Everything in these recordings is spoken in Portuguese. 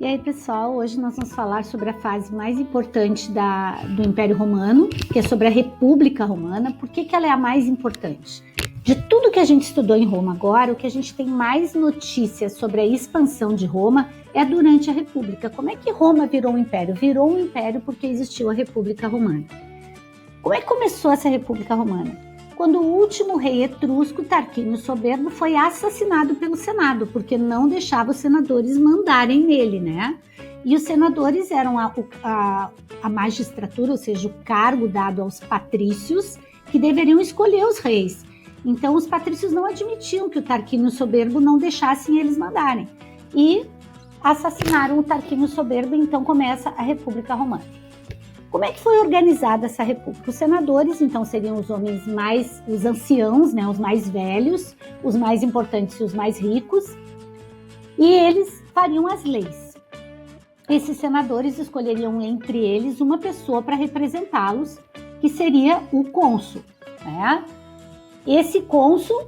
E aí, pessoal, hoje nós vamos falar sobre a fase mais importante do Império Romano, que é sobre a República Romana. Por que ela é a mais importante? De tudo que a gente estudou em Roma agora, o que a gente tem mais notícias sobre a expansão de Roma é durante a República. Como é que Roma virou um império? Virou um império porque existiu a República Romana. Como é que começou essa República Romana? Quando o último rei etrusco, Tarquínio Soberbo, foi assassinado pelo Senado, porque não deixava os senadores mandarem nele, né? E os senadores eram a magistratura, ou seja, o cargo dado aos patrícios, que deveriam escolher os reis. Então, os patrícios não admitiam que o Tarquínio Soberbo não deixasse eles mandarem. E assassinaram o Tarquínio Soberbo, e então começa a República Romana. Como é que foi organizada essa república? Os senadores, então, seriam os homens os anciãos, né, os mais velhos, os mais importantes e os mais ricos, e eles fariam as leis. Esses senadores escolheriam entre eles uma pessoa para representá-los, que seria o cônsul, né? Esse cônsul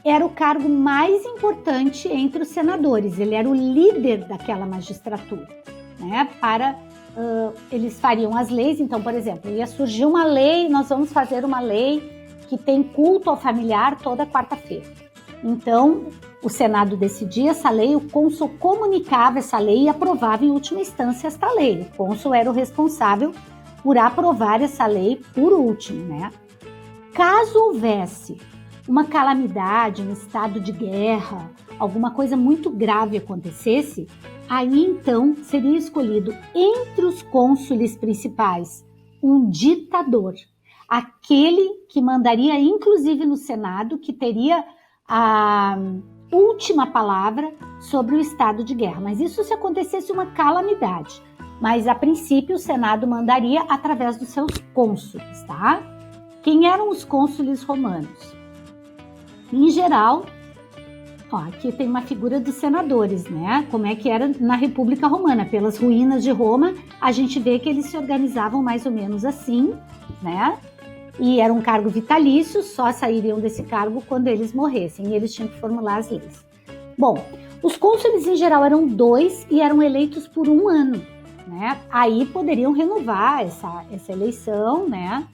era o cargo mais importante entre os senadores, ele era o líder daquela magistratura, né? Eles fariam as leis, então, por exemplo, ia surgir uma lei, nós vamos fazer uma lei que tem culto ao familiar toda quarta-feira. Então, o Senado decidia essa lei, o cônsul comunicava essa lei e aprovava em última instância esta lei. O cônsul era o responsável por aprovar essa lei por último, né? Caso houvesse uma calamidade, um estado de guerra, alguma coisa muito grave acontecesse, aí então seria escolhido entre os cônsules principais um ditador, aquele que mandaria inclusive no Senado, que teria a última palavra sobre o estado de guerra. Mas isso se acontecesse uma calamidade. Mas a princípio o Senado mandaria através dos seus cônsules, tá? Quem eram os cônsules romanos? Em geral, aqui tem uma figura dos senadores, né? Como é que era na República Romana. Pelas ruínas de Roma, a gente vê que eles se organizavam mais ou menos assim, né? E era um cargo vitalício, só sairiam desse cargo quando eles morressem, e eles tinham que formular as leis. Bom, os cônsules em geral eram 2 e eram eleitos por 1 ano, né? Aí poderiam renovar essa eleição, né?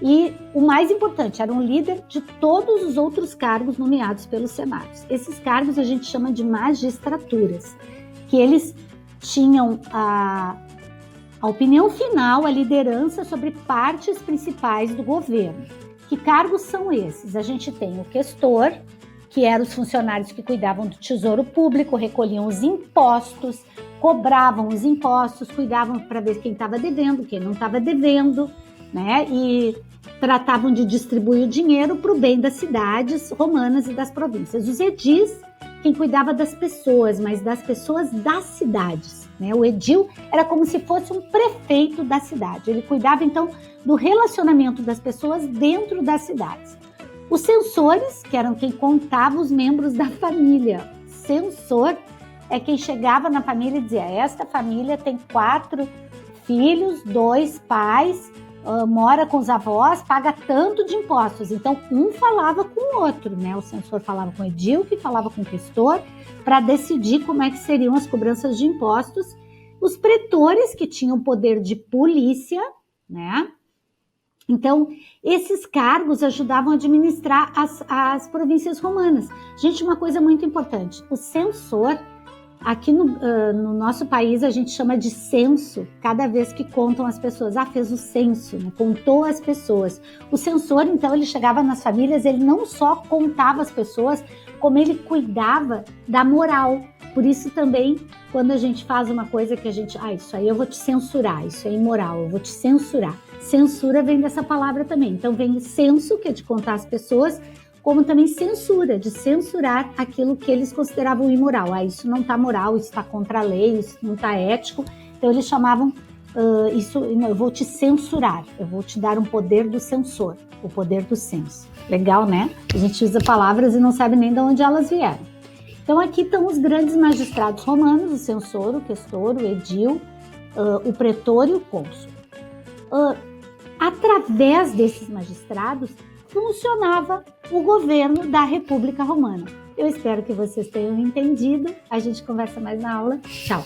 E o mais importante, era um líder de todos os outros cargos nomeados pelos senados. Esses cargos a gente chama de magistraturas, que eles tinham a opinião final, a liderança sobre partes principais do governo. Que cargos são esses? A gente tem o questor, que eram os funcionários que cuidavam do tesouro público, recolhiam os impostos, cobravam os impostos, cuidavam para ver quem estava devendo, quem não estava devendo, né? E tratavam de distribuir o dinheiro para o bem das cidades romanas e das províncias. Os edis, quem cuidava das pessoas, mas das pessoas das cidades, né? O edil era como se fosse um prefeito da cidade. Ele cuidava, então, do relacionamento das pessoas dentro das cidades. Os censores, que eram quem contava os membros da família. Censor é quem chegava na família e dizia: esta família tem 4 filhos, 2 pais, mora com os avós, paga tanto de impostos. Então, um falava com o outro, né? O censor falava com o edil, que falava com o questor, para decidir como é que seriam as cobranças de impostos. Os pretores, que tinham poder de polícia, né? Então, esses cargos ajudavam a administrar as províncias romanas. Gente, uma coisa muito importante, o censor, aqui no nosso país a gente chama de censo, cada vez que contam as pessoas. Fez o censo, né? Contou as pessoas. O censor, então, ele chegava nas famílias, ele não só contava as pessoas, como ele cuidava da moral. Por isso também, quando a gente faz uma coisa que a gente... isso aí eu vou te censurar, isso é imoral, eu vou te censurar. Censura vem dessa palavra também. Então vem o censo, que é de contar as pessoas, como também censura, de censurar aquilo que eles consideravam imoral. Isso não está moral, isso está contra a lei, isso não está ético. Então eles chamavam isso, eu vou te censurar, eu vou te dar um poder do censor, o poder do censo. Legal, né? A gente usa palavras e não sabe nem de onde elas vieram. Então aqui estão os grandes magistrados romanos, o censor, o questor, o edil, o pretor e o cônsul. Através desses magistrados, funcionava o governo da República Romana. Eu espero que vocês tenham entendido. A gente conversa mais na aula. Tchau!